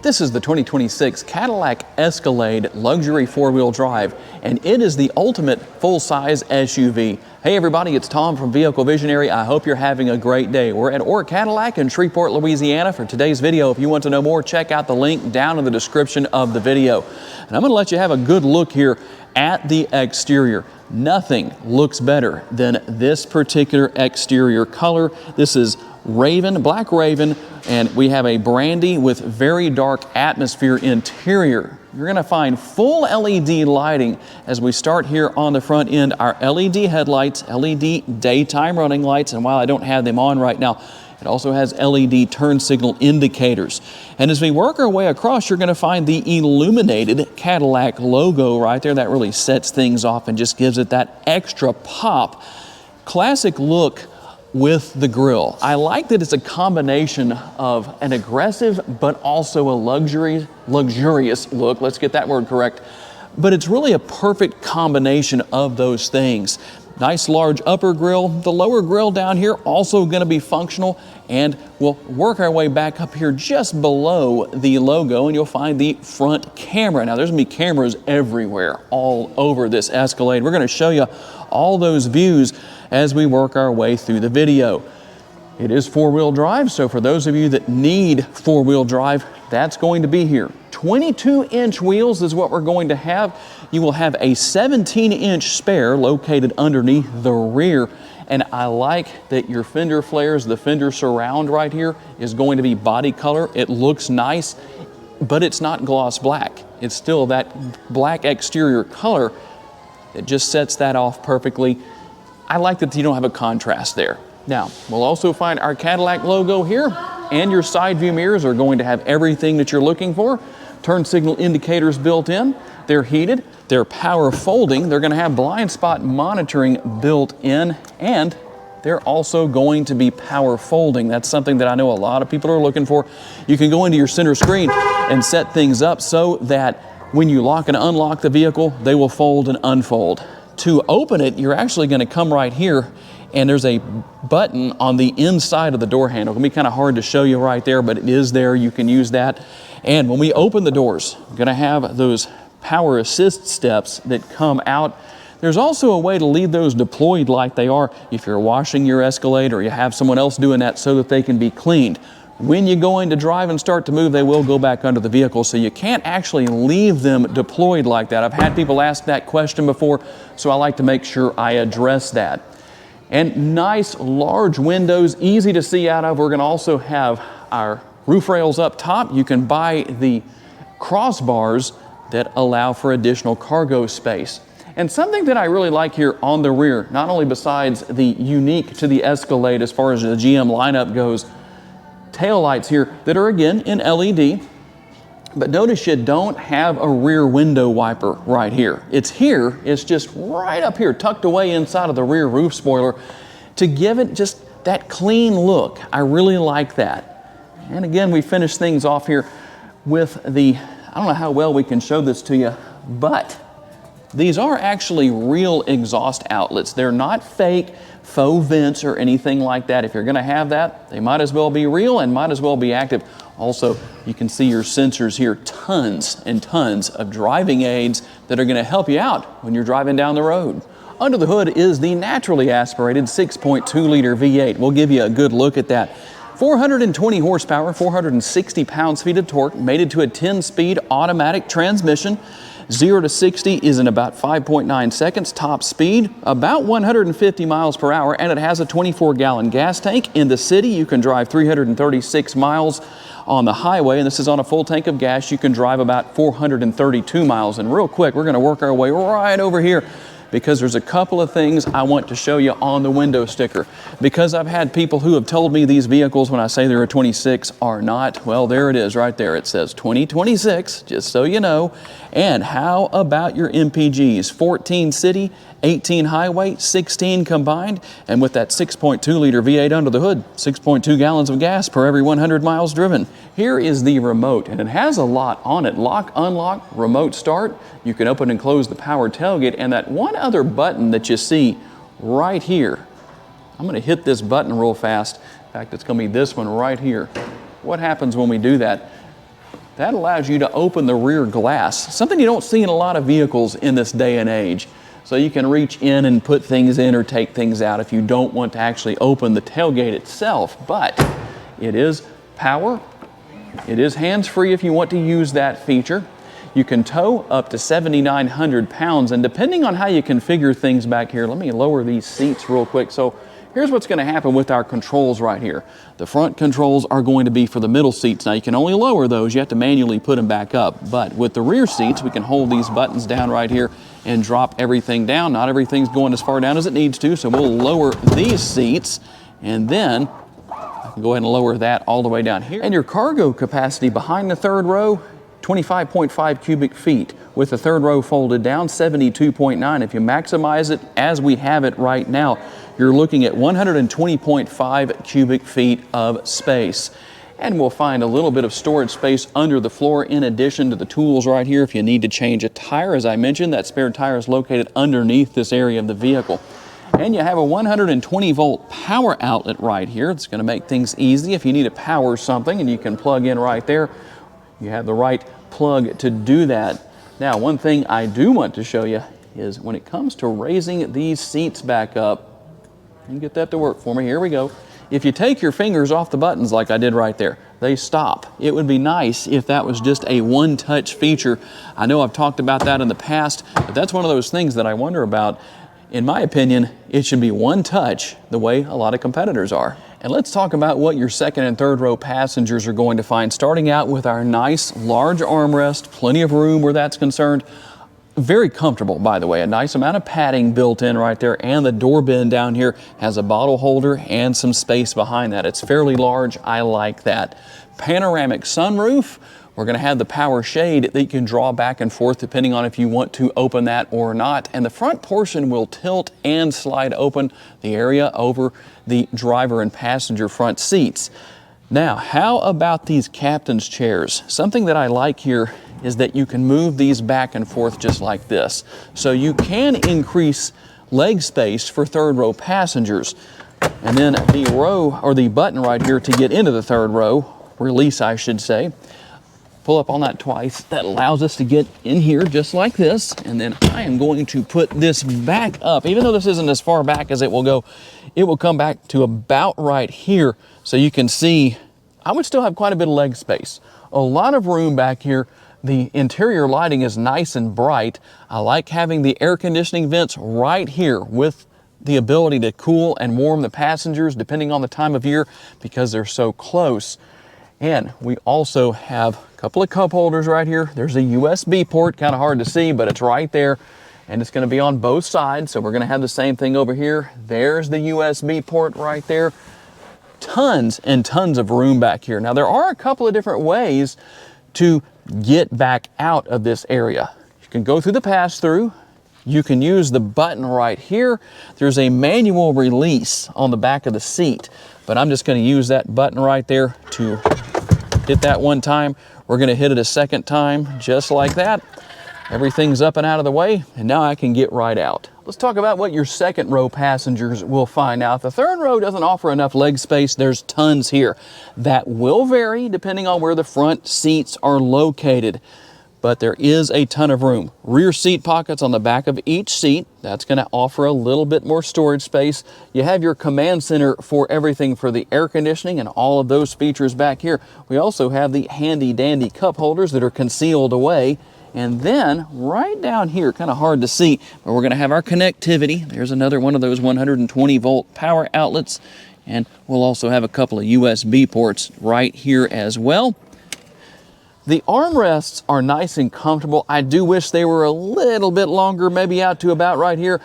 This is the 2026 Cadillac Escalade Luxury 4-wheel drive, and it is the ultimate full-size SUV. Hey everybody, it's Tom from Vehicle Visionary. I hope you're having a great day. We're at Orr Cadillac in Shreveport, Louisiana for today's video. If you want to know more, check out the link down in the description of the video. And I'm going to let you have a good look here at the exterior. Nothing looks better than this particular exterior color. This is Raven, Black Raven, and we have a brandy with very dark atmosphere interior. You're going to find full LED lighting as we start here on the front end. Our LED headlights, LED daytime running lights, and while I don't have them on right now, it also has LED turn signal indicators. And as we work our way across, you're going to find the illuminated Cadillac logo right there. That really sets things off and just gives it that extra pop. Classic look with the grille. I like that it's a combination of an aggressive but also a luxurious look. Let's get that word correct. But it's really a perfect combination of those things. Nice large upper grille. The lower grille down here also going to be functional, and we'll work our way back up here just below the logo and you'll find the front camera. Now there's going to be cameras everywhere all over this Escalade. We're going to show you all those views as we work our way through the video. It is 4-wheel drive, so for those of you that need 4-wheel drive, that's going to be here. 22-inch wheels is what we're going to have. You will have a 17-inch spare located underneath the rear. And I like that your fender flares, the fender surround right here, is going to be body color. It looks nice, but it's not gloss black. It's still that black exterior color that just sets that off perfectly. I like that you don't have a contrast there. Now, we'll also find our Cadillac logo here, and your side view mirrors are going to have everything that you're looking for. Turn signal indicators built in. They're heated. They're power folding. They're going to have blind spot monitoring built in, and they're also going to be power folding. That's something that I know a lot of people are looking for. You can go into your center screen and set things up so that when you lock and unlock the vehicle, they will fold and unfold. To open it, you're actually going to come right here, and there's a button on the inside of the door handle. It's going to be kind of hard to show you right there, but it is there. You can use that. And when we open the doors, we're going to have those power assist steps that come out. There's also a way to leave those deployed like they are if you're washing your Escalade or you have someone else doing that so that they can be cleaned. When you go into drive and start to move, they will go back under the vehicle, so you can't actually leave them deployed like that. I've had people ask that question before, so I like to make sure I address that. And nice large windows, easy to see out of. We're going to also have our roof rails up top. You can buy the crossbars that allow for additional cargo space. And something that I really like here on the rear, not only besides the unique to the Escalade as far as the GM lineup goes, tail lights here that are again in LED, but notice you don't have a rear window wiper right here. It's here, it's just right up here, tucked away inside of the rear roof spoiler to give it just that clean look. I really like that. And again, we finish things off here with the, I don't know how well we can show this to you, but these are actually real exhaust outlets. They're not fake, faux vents or anything like that. If you're going to have that, they might as well be real and might as well be active. Also, you can see your sensors here, tons and tons of driving aids that are going to help you out when you're driving down the road. Under the hood is the naturally aspirated 6.2-liter V8. We'll give you a good look at that. 420 horsepower, 460 pounds-feet of torque, mated to a 10-speed automatic transmission. 0 to 60 is in about 5.9 seconds. Top speed, about 150 miles per hour, and it has a 24-gallon gas tank. In the city, you can drive 336 miles on the highway, and this is on a full tank of gas. You can drive about 432 miles. And real quick, we're going to work our way right over here because there's a couple of things I want to show you on the window sticker. Because I've had people who have told me these vehicles, when I say they're a 26, are not. Well, there it is right there. It says 2026, just so you know. And how about your MPGs? 14 city, 18 highway, 16 combined, and with that 6.2-liter V8 under the hood, 6.2 gallons of gas per every 100 miles driven. Here is the remote, and it has a lot on it. Lock, unlock, remote start. You can open and close the power tailgate, and that one other button that you see right here. I'm going to hit this button real fast. In fact, it's going to be this one right here. What happens when we do that? That allows you to open the rear glass, something you don't see in a lot of vehicles in this day and age. So you can reach in and put things in or take things out if you don't want to actually open the tailgate itself. But it is power. It is hands-free if you want to use that feature. You can tow up to 7,900 pounds, and depending on how you configure things back here, let me lower these seats real quick. So here's what's going to happen with our controls right here. The front controls are going to be for the middle seats. Now you can only lower those, you have to manually put them back up. But with the rear seats, we can hold these buttons down right here and drop everything down. Not everything's going as far down as it needs to, so we'll lower these seats, and then I can go ahead and lower that all the way down here. And your cargo capacity behind the third row, 25.5 cubic feet. With the third row folded down, 72.9. If you maximize it as we have it right now, you're looking at 120.5 cubic feet of space. And we'll find a little bit of storage space under the floor in addition to the tools right here if you need to change a tire. As I mentioned, that spare tire is located underneath this area of the vehicle. And you have a 120 volt power outlet right here. It's going to make things easy if you need to power something, and you can plug in right there. You have the right plug to do that. Now, one thing I do want to show you is when it comes to raising these seats back up, you get that to work for me. Here we go. If you take your fingers off the buttons like I did right there, they stop. It would be nice if that was just a one-touch feature. I know I've talked about that in the past, but that's one of those things that I wonder about. In my opinion, it should be one touch the way a lot of competitors are. And let's talk about what your second and third row passengers are going to find, starting out with our nice large armrest, plenty of room where that's concerned. Very comfortable, by the way, a nice amount of padding built in right there, and the door bin down here has a bottle holder and some space behind that. It's fairly large. I like that. Panoramic sunroof. We're going to have the power shade that you can draw back and forth depending on if you want to open that or not. And the front portion will tilt and slide open the area over the driver and passenger front seats. Now, how about these captain's chairs? Something that I like here is that you can move these back and forth just like this. So you can increase leg space for third row passengers. And then the row, or the button right here to get into the third row, release I should say, pull up on that twice. That allows us to get in here just like this. And then I am going to put this back up. Even though this isn't as far back as it will go, it will come back to about right here. So you can see I would still have quite a bit of leg space. A lot of room back here. The interior lighting is nice and bright. I like having the air conditioning vents right here with the ability to cool and warm the passengers depending on the time of year because they're so close. And we also have a couple of cup holders right here. There's a USB port, kind of hard to see, but it's right there. And it's going to be on both sides. So we're going to have the same thing over here. There's the USB port right there. Tons and tons of room back here. Now there are a couple of different ways to get back out of this area. You can go through the pass-through. You can use the button right here. There's a manual release on the back of the seat, but I'm just going to use that button right there to hit that one time. We're going to hit it a second time, just like that. Everything's up and out of the way, and now I can get right out. Let's talk about what your second row passengers will find out. The third row doesn't offer enough leg space. There's tons here. That will vary depending on where the front seats are located, but there is a ton of room. Rear seat pockets on the back of each seat. That's going to offer a little bit more storage space. You have your command center for everything for the air conditioning and all of those features back here. We also have the handy dandy cup holders that are concealed away. And then right down here, kind of hard to see, but we're going to have our connectivity. There's another one of those 120 volt power outlets. And we'll also have a couple of USB ports right here as well. The armrests are nice and comfortable. I do wish they were a little bit longer, maybe out to about right here,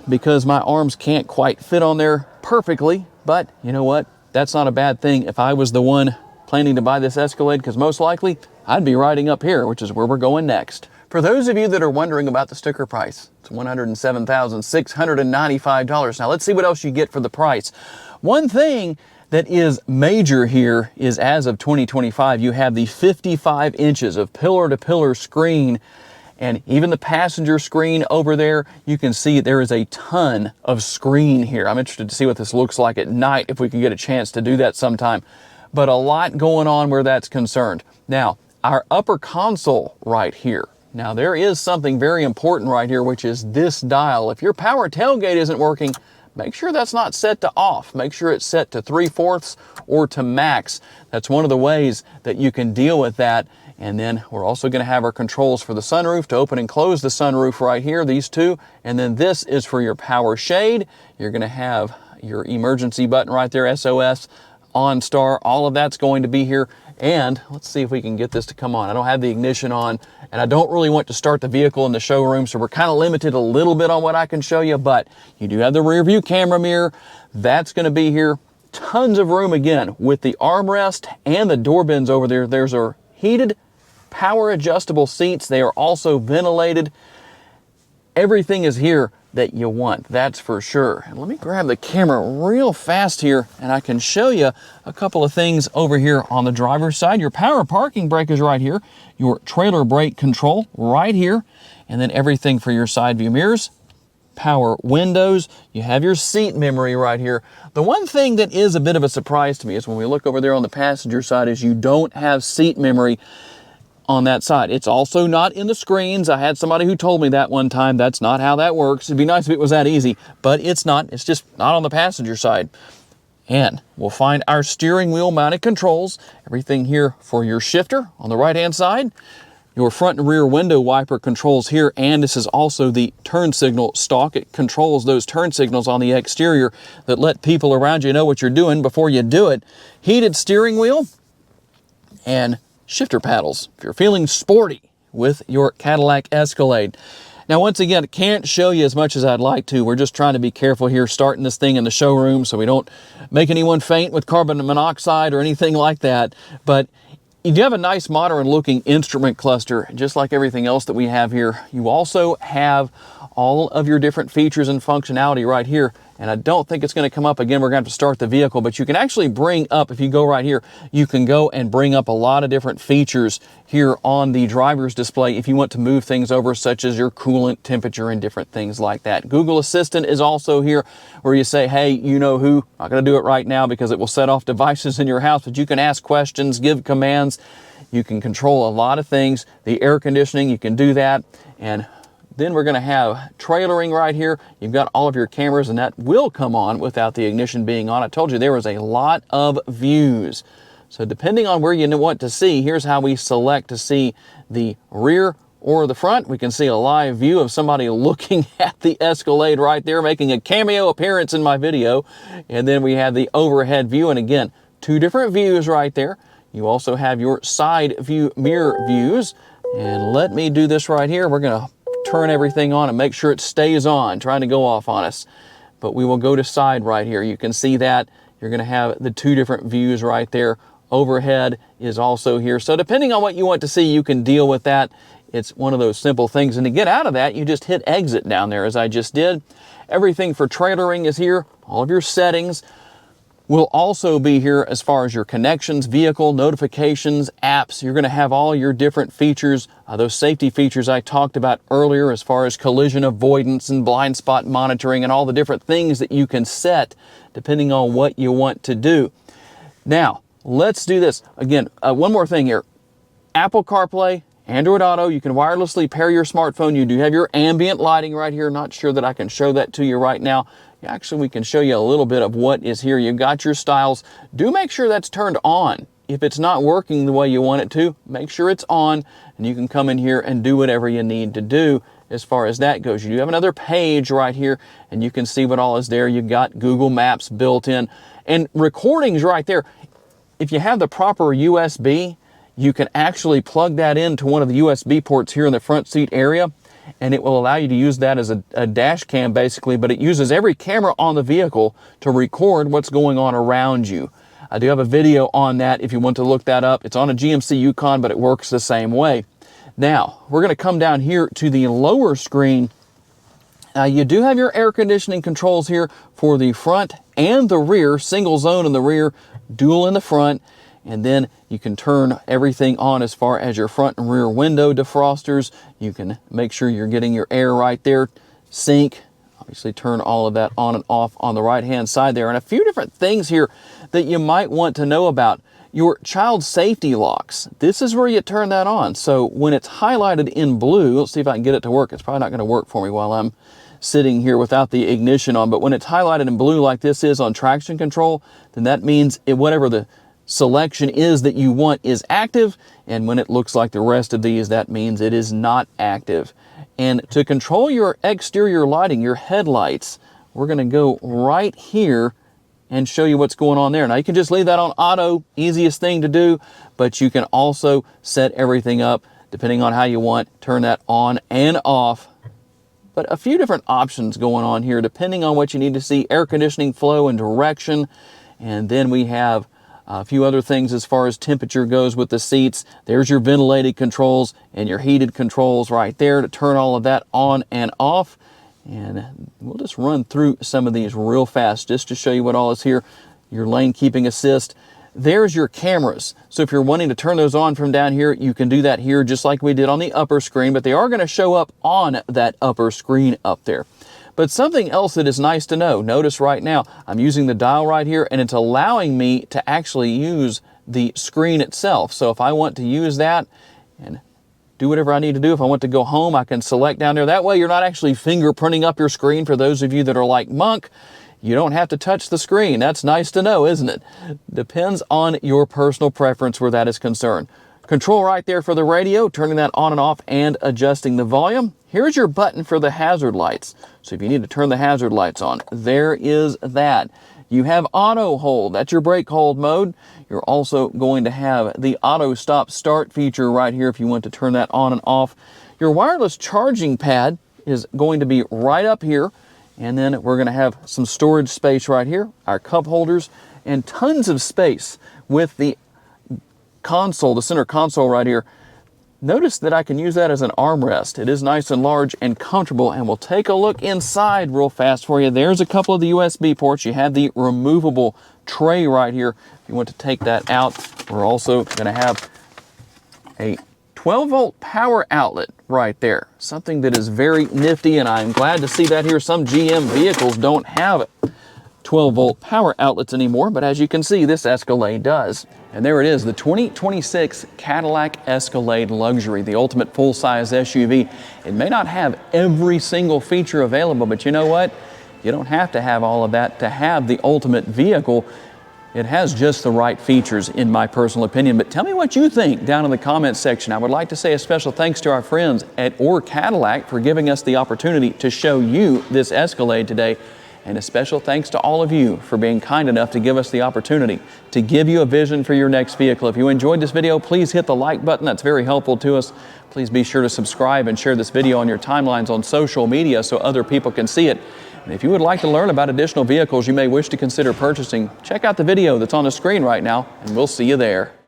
because my arms can't quite fit on there perfectly. But you know what? That's not a bad thing if I was the one planning to buy this Escalade, because most likely I'd be riding up here, which is where we're going next. For those of you that are wondering about the sticker price, it's $107,695. Now let's see what else you get for the price. One thing that is major here is as of 2025, you have the 55 inches of pillar-to-pillar screen, and even the passenger screen over there, you can see there is a ton of screen here. I'm interested to see what this looks like at night if we can get a chance to do that sometime. But a lot going on where that's concerned. Now, our upper console right here. Now there is something very important right here, which is this dial. If your power tailgate isn't working, make sure that's not set to off. Make sure it's set to 3/4 or to max. That's one of the ways that you can deal with that. And then we're also going to have our controls for the sunroof to open and close the sunroof right here, these two. And then this is for your power shade. You're going to have your emergency button right there, SOS, OnStar, all of that's going to be here. And let's see if we can get this to come on. I don't have the ignition on, and I don't really want to start the vehicle in the showroom, so we're kind of limited a little bit on what I can show you, but you do have the rear view camera mirror. That's going to be here. Tons of room again with the armrest and the door bins over there. There's our heated power adjustable seats. They are also ventilated. Everything is here that you want, that's for sure. And let me grab the camera real fast here and I can show you a couple of things over here on the driver's side. Your power parking brake is right here, your trailer brake control right here, and then everything for your side view mirrors, power windows. You have your seat memory right here. The one thing that is a bit of a surprise to me is when we look over there on the passenger side is you don't have seat memory on that side. It's also not in the screens. I had somebody who told me that one time. That's not how that works. It'd be nice if it was that easy, but it's not. It's just not on the passenger side. And we'll find our steering wheel mounted controls. Everything here for your shifter on the right-hand side. Your front and rear window wiper controls here, and this is also the turn signal stalk. It controls those turn signals on the exterior that let people around you know what you're doing before you do it. Heated steering wheel and shifter paddles if you're feeling sporty with your Cadillac Escalade. Now, once again, I can't show you as much as I'd like to. We're just trying to be careful here starting this thing in the showroom so we don't make anyone faint with carbon monoxide or anything like that. But you do have a nice modern looking instrument cluster, just like everything else that we have here. You also have all of your different features and functionality right here. And I don't think it's going to come up again. We're going to have to start the vehicle, but you can actually bring up, if you go right here, you can go and bring up a lot of different features here on the driver's display if you want to move things over, such as your coolant temperature and different things like that. Google Assistant is also here where you say, hey, you know who, I'm not going to do it right now because it will set off devices in your house, but you can ask questions, give commands. You can control a lot of things. The air conditioning, you can do that. And then we're going to have trailering right here. You've got all of your cameras, and that will come on without the ignition being on. I told you there was a lot of views. So depending on where you want to see, here's how we select to see the rear or the front. We can see a live view of somebody looking at the Escalade right there, making a cameo appearance in my video. And then we have the overhead view, and again, two different views right there. You also have your side view mirror views. And let me do this right here. We're going to turn everything on and make sure it stays on, trying to go off on us. But we will go to side right here. You can see that. You're going to have the two different views right there. Overhead is also here. So depending on what you want to see, you can deal with that. It's one of those simple things. And to get out of that, you just hit exit down there as I just did. Everything for trailering is here. All of your settings will also be here as far as your connections, vehicle notifications, apps. You're going to have all your different features, those safety features I talked about earlier as far as collision avoidance and blind spot monitoring and all the different things that you can set depending on what you want to do. Now, let's do this. Again, one more thing here. Apple CarPlay, Android Auto, you can wirelessly pair your smartphone. You do have your ambient lighting right here. Not sure that I can show that to you right now. Actually, we can show you a little bit of what is here. You've got your styles. Do make sure that's turned on. If it's not working the way you want it to, make sure it's on, and you can come in here and do whatever you need to do as far as that goes. You do have another page right here, and you can see what all is there. You've got Google Maps built in, and recordings right there. If you have the proper USB, you can actually plug that into one of the USB ports here in the front seat area, and it will allow you to use that as a dash cam basically, but it uses every camera on the vehicle to record what's going on around you. I do have a video on that if you want to look that up. It's on a GMC Yukon, but it works the same way. Now, we're going to come down here to the lower screen. You do have your air conditioning controls here for the front and the rear, single zone in the rear, dual in the front. And then you can turn everything on as far as your front and rear window defrosters. You can make sure you're getting your air right there. Sync, obviously turn all of that on and off on the right hand side there. And a few different things here that you might want to know about. Your child safety locks, this is where you turn that on. So when it's highlighted in blue, let's see if I can get it to work. It's probably not going to work for me while I'm sitting here without the ignition on, but when it's highlighted in blue like this is on traction control, then that means whatever the selection is that you want is active, and when it looks like the rest of these, that means it is not active. And to control your exterior lighting, your headlights, we're going to go right here and show you what's going on there. Now you can just leave that on auto, easiest thing to do, but you can also set everything up depending on how you want, turn that on and off. But a few different options going on here depending on what you need to see, air conditioning flow and direction. And then we have a few other things as far as temperature goes with the seats. There's your ventilated controls and your heated controls right there to turn all of that on and off. And we'll just run through some of these real fast just to show you what all is here. Your lane keeping assist. There's your cameras. So if you're wanting to turn those on from down here, you can do that here just like we did on the upper screen, but they are going to show up on that upper screen up there. But something else that is nice to know, notice right now, I'm using the dial right here and it's allowing me to actually use the screen itself. So if I want to use that and do whatever I need to do. If I want to go home, I can select down there. That way you're not actually fingerprinting up your screen. For those of you that are like Monk, you don't have to touch the screen. That's nice to know, isn't it? Depends on your personal preference where that is concerned. Control right there for the radio, turning that on and off and adjusting the volume. Here's your button for the hazard lights. So if you need to turn the hazard lights on, there is that. You have auto hold, that's your brake hold mode. You're also going to have the auto stop start feature right here if you want to turn that on and off. Your wireless charging pad is going to be right up here. And then we're going to have some storage space right here, our cup holders, and tons of space with the console, the center console right here. Notice that I can use that as an armrest. It is nice and large and comfortable, and we'll take a look inside real fast for you. There's a couple of the USB ports. You have the removable tray right here. If you want to take that out, we're also going to have a 12-volt power outlet right there. Something that is very nifty, and I'm glad to see that here. Some GM vehicles don't have 12-volt power outlets anymore, but as you can see, this Escalade does. And there it is, the 2026 Cadillac Escalade Luxury, the ultimate full-size SUV. It may not have every single feature available, but you know what? You don't have to have all of that to have the ultimate vehicle. It has just the right features, in my personal opinion. But tell me what you think down in the comments section. I would like to say a special thanks to our friends at Cadillac for giving us the opportunity to show you this Escalade today. And a special thanks to all of you for being kind enough to give us the opportunity to give you a vision for your next vehicle. If you enjoyed this video, please hit the like button. That's very helpful to us. Please be sure to subscribe and share this video on your timelines on social media so other people can see it. And if you would like to learn about additional vehicles you may wish to consider purchasing, check out the video that's on the screen right now, and we'll see you there.